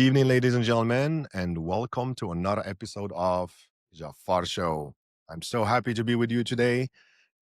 evening, ladies and gentlemen, and welcome to another episode of Jafar Show. I'm so happy to be with you today.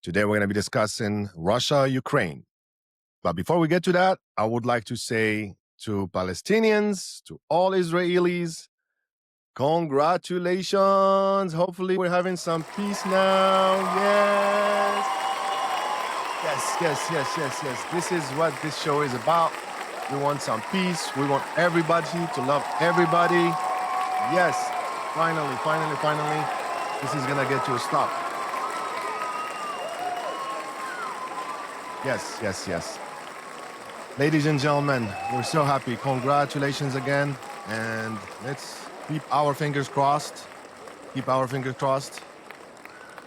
Today, we're going to be discussing Russia, Ukraine. But before we get to that, I would like to say to Palestinians, to all Israelis, congratulations. Hopefully, we're having some peace now. Yes. Yes. This is what this show is about. We want some peace. We want everybody to love everybody. Yes, finally, this is gonna get to a stop. Yes. Ladies and gentlemen, we're so happy. Congratulations again. And let's keep our fingers crossed.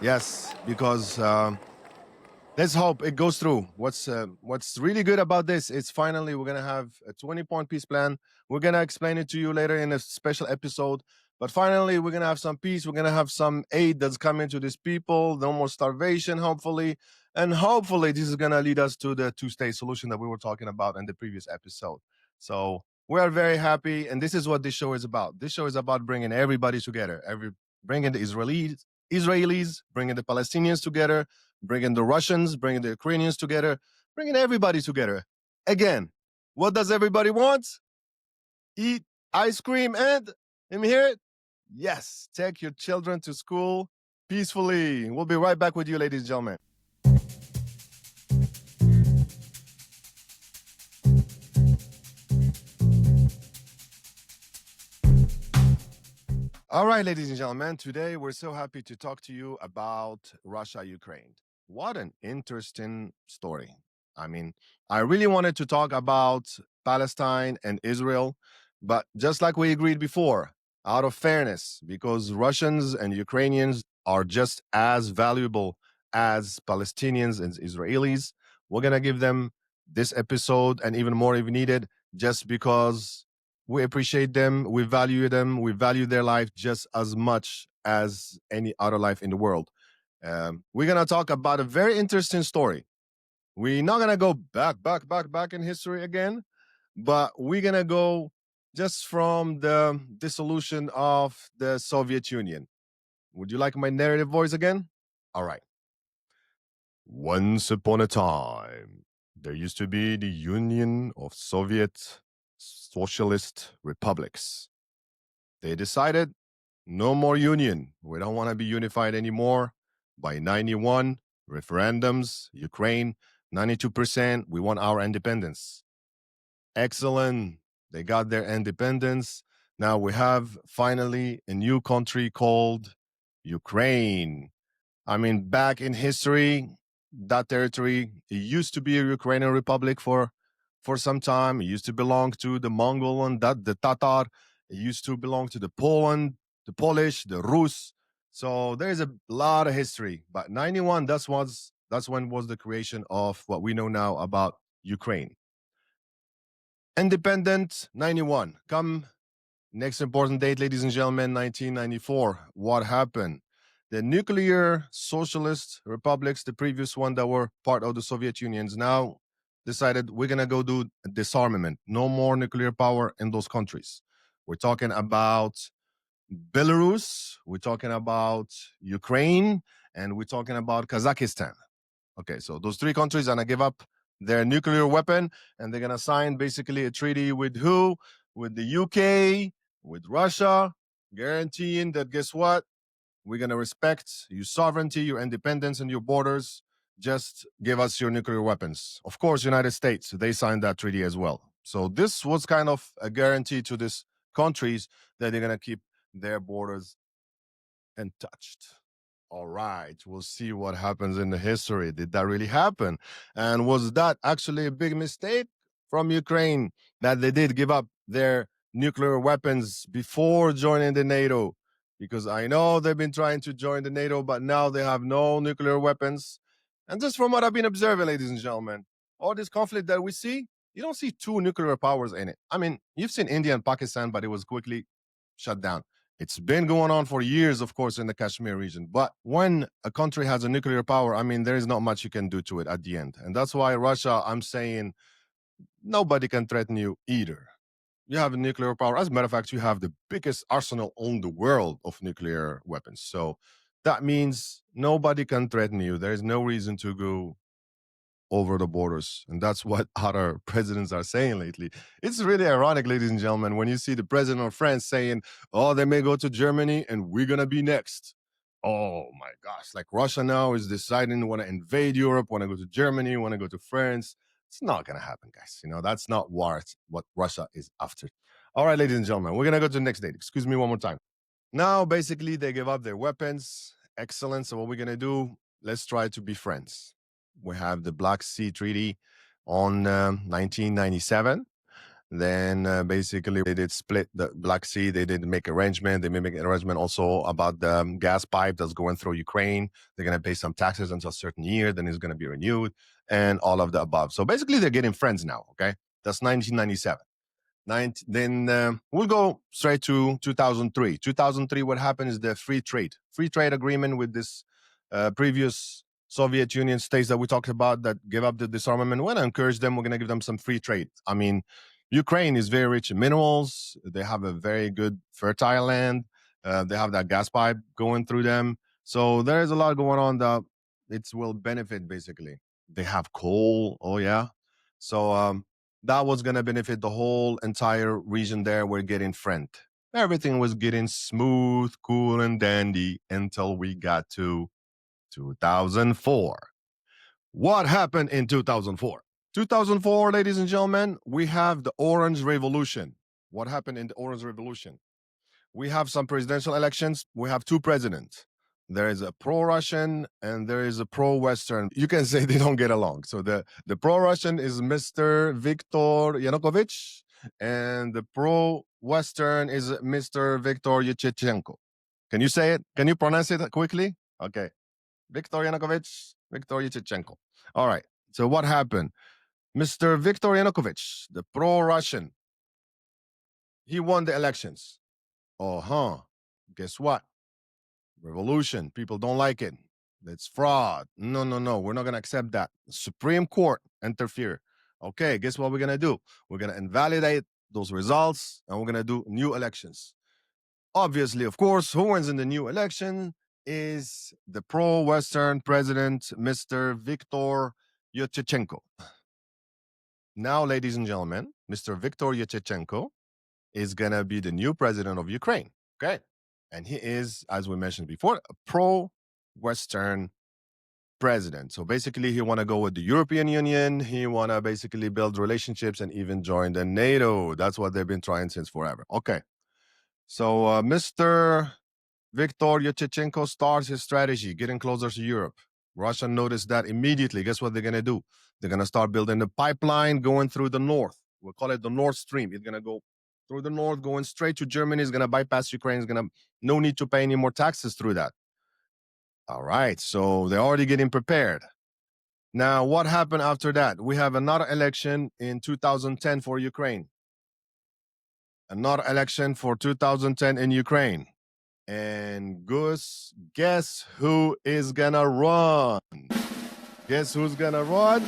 Yes, because let's hope it goes through. What's really good about this is finally we're gonna have a 20-point peace plan. We're gonna explain it to you later in a special episode. But finally, we're gonna have some peace. We're gonna have some aid that's coming to these people. No more starvation, hopefully, and hopefully this is gonna lead us to the two-state solution that we were talking about in the previous episode. So we are very happy, and this is what this show is about. This show is about bringing everybody together. Bringing the Israelis, bringing the Palestinians together, bringing the Russians, bringing the Ukrainians together, bringing everybody together. Again, what does everybody want? Eat ice cream and, let me hear it? Yes, take your children to school peacefully. We'll be right back with you, ladies and gentlemen. All right, ladies and gentlemen, today we're so happy to talk to you about Russia, Ukraine. What an interesting story. I mean, I really wanted to talk about Palestine and Israel, but just like we agreed before, out of fairness, because Russians and Ukrainians are just as valuable as Palestinians and Israelis, we're going to give them this episode and even more if needed, just because we appreciate them, we value their life just as much as any other life in the world. We're going to talk about a very interesting story. We're not going to go back in history again, but we're going to go just from the dissolution of the Soviet Union. Would you like my narrative voice again? All right. Once upon a time, there used to be the Union of Soviet Socialist Republics. They decided no more union. We don't want to be unified anymore. By 91, referendums, Ukraine, 92%, we want our independence. Excellent. They got their independence. Now we have finally a new country called Ukraine. I mean, back in history, that territory, it used to be a Ukrainian republic for some time. It used to belong to the Mongol and the Tatar. It used to belong to the Poland, the Polish, the Rus. So there's a lot of history. But 91, that's when was the creation of what we know now about Ukraine. Independent 91. Come next important date, ladies and gentlemen, 1994. What happened? The nuclear socialist republics, the previous one that were part of the Soviet Unions, now decided we're going to go do disarmament. No more nuclear power in those countries. We're talking about Belarus, we're talking about Ukraine, and we're talking about Kazakhstan. Okay, so those three countries are going to give up their nuclear weapon, and they're going to sign basically a treaty with who? With the UK, with Russia, guaranteeing that, guess what? We're going to respect your sovereignty, your independence, and your borders. Just give us your nuclear weapons. Of course, United States, they signed that treaty as well. So this was kind of a guarantee to these countries that they're going to keep their borders untouched. All right, we'll see what happens in the history. Did that really happen? And was that actually a big mistake from Ukraine that they did give up their nuclear weapons before joining the NATO? Because I know they've been trying to join the NATO, but now they have no nuclear weapons. And just from what I've been observing, ladies and gentlemen, all this conflict that we see, you don't see two nuclear powers in it. I mean, you've seen India and Pakistan, but it was quickly shut down. It's been going on for years, of course, in the Kashmir region. But when a country has a nuclear power, I mean, there is not much you can do to it at the end. And that's why Russia, I'm saying, nobody can threaten you either. You have a nuclear power. As a matter of fact, you have the biggest arsenal on the world of nuclear weapons. So that means nobody can threaten you. There is no reason to go over the borders. And that's what other presidents are saying lately. It's really ironic, ladies and gentlemen, when you see the president of France saying, oh, they may go to Germany and we're going to be next. Oh my gosh, like Russia now is deciding want to invade Europe, want to go to Germany, want to go to France. It's not going to happen, guys. You know, that's not what Russia is after. All right, ladies and gentlemen, we're going to go to the next date. Excuse me one more time. Now, basically, they give up their weapons. Excellent. So what we're going to do, let's try to be friends. We have the Black Sea Treaty on 1997. Then basically they did split the Black Sea. They did make arrangement. They may make an arrangement also about the gas pipe that's going through Ukraine. They're going to pay some taxes until a certain year. Then it's going to be renewed and all of the above. So basically they're getting friends now. Okay. That's 1997. Then we'll go straight to 2003. 2003, what happened is the free trade agreement with this previous Soviet Union states that we talked about that give up the disarmament. We're going to encourage them. We're going to give them some free trade. I mean, Ukraine is very rich in minerals. They have a very good fertile land. They have that gas pipe going through them. So there is a lot going on that it will benefit, basically. They have coal. Oh, yeah. So that was going to benefit the whole entire region there. We're getting friend. Everything was getting smooth, cool, and dandy until we got to 2004. What happened in 2004? 2004, ladies and gentlemen, we have the Orange Revolution. What happened in the Orange Revolution? We have some presidential elections. We have two presidents. There is a pro-Russian and there is a pro-Western. You can say they don't get along. So the pro-Russian is Mr. Viktor Yanukovych, and the pro-Western is Mr. Viktor Yushchenko. Can you say it? Can you pronounce it quickly? Okay. Viktor Yanukovych, Viktor Yushchenko. All right. So what happened? Mr. Viktor Yanukovych, the pro-Russian, he won the elections. Guess what? Revolution. People don't like it. It's fraud. No. We're not going to accept that. Supreme Court interfere. Okay, guess what we're going to do? We're going to invalidate those results and we're going to do new elections. Obviously, of course, who wins in the new election is the pro-Western president, Mr. Viktor Yushchenko. Now, ladies and gentlemen, Mr. Viktor Yushchenko is going to be the new president of Ukraine. Okay. And he is, as we mentioned before, a pro-Western president. So basically, he want to go with the European Union. He want to basically build relationships and even join the NATO. That's what they've been trying since forever. Okay. So Mr. Viktor Yushchenko starts his strategy, getting closer to Europe. Russia noticed that immediately. Guess what they're going to do? They're going to start building the pipeline going through the north. We'll call it the Nord Stream. It's going to go through the north, going straight to Germany. It's going to bypass Ukraine. It's going to no need to pay any more taxes through that. All right. So they're already getting prepared. Now, what happened after that? We have another election in 2010 for Ukraine. Another election for 2010 in Ukraine. And guess who is gonna run? Guess who's gonna run?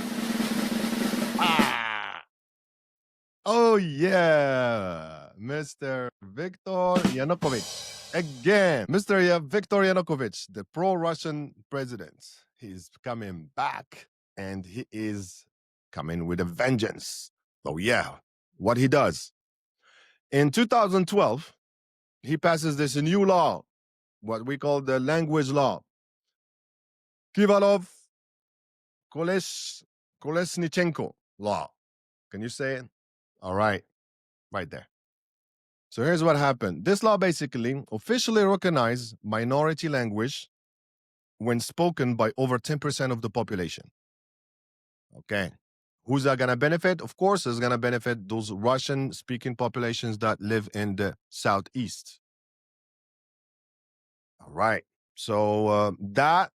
Oh yeah, Mr. Viktor Yanukovych. Again, Mr. Viktor Yanukovych, the pro-Russian president. He's coming back and he is coming with a vengeance. Oh yeah, what he does. In 2012, he passes this new law, what we call the language law. Kivalov-Kolesnichenko law. Can you say it? All right, right there. So here's what happened. This law basically officially recognized minority language when spoken by over 10% of the population. Okay. Who's that going to benefit? Of course, it's going to benefit those Russian-speaking populations that live in the southeast. All right. So that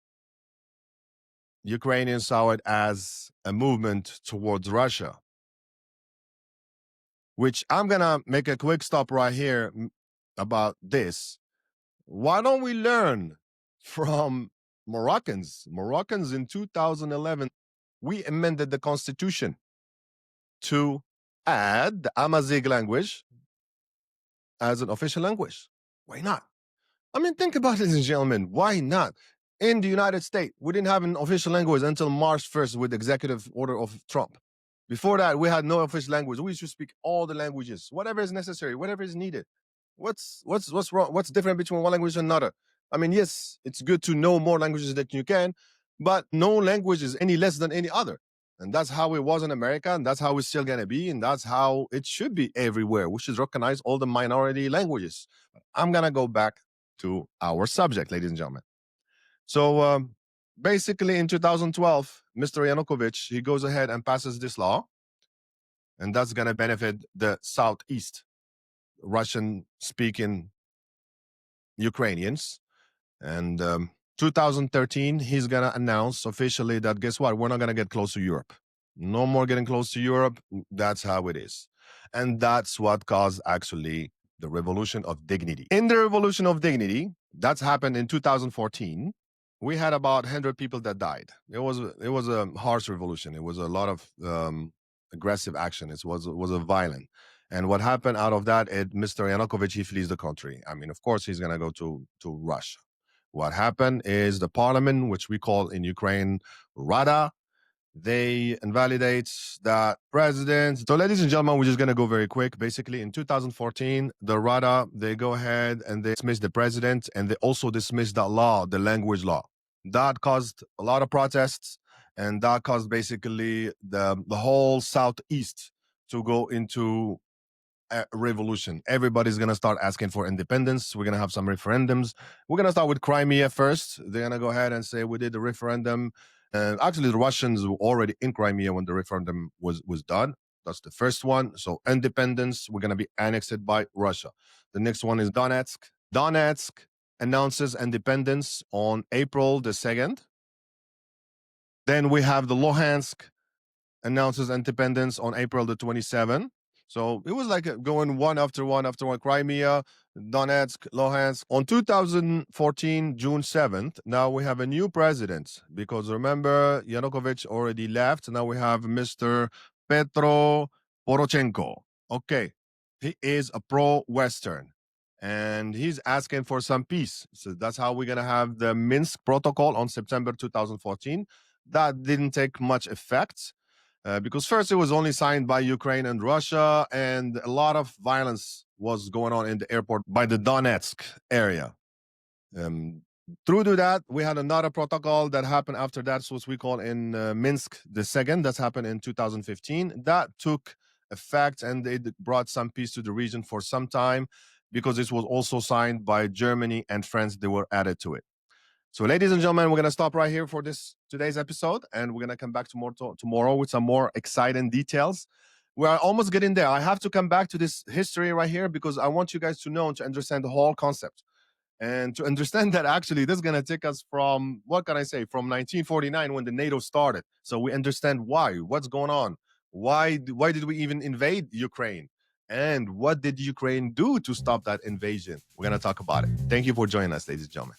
Ukrainians saw it as a movement towards Russia, which I'm going to make a quick stop right here about this. Why don't we learn from Moroccans? Moroccans in 2011, we amended the constitution to add the Amazigh language, as an official language. Why not? I mean, think about it, ladies and gentlemen. Why not? In the United States, we didn't have an official language until March 1st with the executive order of Trump. Before that, we had no official language. We should speak all the languages, whatever is necessary, whatever is needed. What's wrong? What's different between one language and another? I mean, yes, it's good to know more languages that you can, but no language is any less than any other. And that's how it was in America, and that's how it's still going to be, and that's how it should be everywhere. We should recognize all the minority languages. I'm going to go back to our subject, ladies and gentlemen. So basically in 2012, Mr. Yanukovych, he goes ahead and passes this law, and that's going to benefit the Southeast Russian-speaking Ukrainians. And 2013, he's going to announce officially that, guess what, we're not going to get close to Europe. No more getting close to Europe. That's how it is. And that's what caused actually the Revolution of Dignity. In the Revolution of Dignity, that's happened in 2014, we had about 100 people that died. It was a harsh revolution. It was a lot of aggressive action. It was a violent. And what happened out of that, Mr. Yanukovych, he flees the country. I mean, of course, he's going to go to Russia. What happened is the parliament, which we call in Ukraine Rada, they invalidate that president. So ladies and gentlemen, we're just going to go very quick. Basically, in 2014, the Rada, they go ahead and they dismiss the president, and they also dismiss that law, the language law. That caused a lot of protests, and that caused basically the whole Southeast to go into a revolution. Everybody's going to start asking for independence. We're going to have some referendums. We're going to start with Crimea first. They're going to go ahead and say we did the referendum. And actually, the Russians were already in Crimea when the referendum was done. That's the first one. So independence, we're going to be annexed by Russia. The next one is Donetsk. Donetsk announces independence on April the 2nd. Then we have the Luhansk announces independence on April the 27th. So it was like going one after one after one. Crimea, Donetsk, Luhansk. On 2014, June 7th, now we have a new president, because remember, Yanukovych already left. Now we have Mr. Petro Poroshenko. Okay, he is a pro-Western, and he's asking for some peace. So that's how we're going to have the Minsk Protocol on September 2014. That didn't take much effect. Because first it was only signed by Ukraine and Russia, and a lot of violence was going on in the airport by the Donetsk area. Through to that, we had another protocol that happened after that, so what we call in Minsk the 2nd. That's happened in 2015. That took effect, and it brought some peace to the region for some time, because this was also signed by Germany and France. They were added to it. So ladies and gentlemen, we're going to stop right here for today's episode, and we're going to come back tomorrow with some more exciting details. We are almost getting there. I have to come back to this history right here, because I want you guys to know and to understand the whole concept. And to understand that actually this is going to take us from, what can I say, from 1949 when the NATO started. So we understand what's going on. Why did we even invade Ukraine? And what did Ukraine do to stop that invasion? We're going to talk about it. Thank you for joining us, ladies and gentlemen.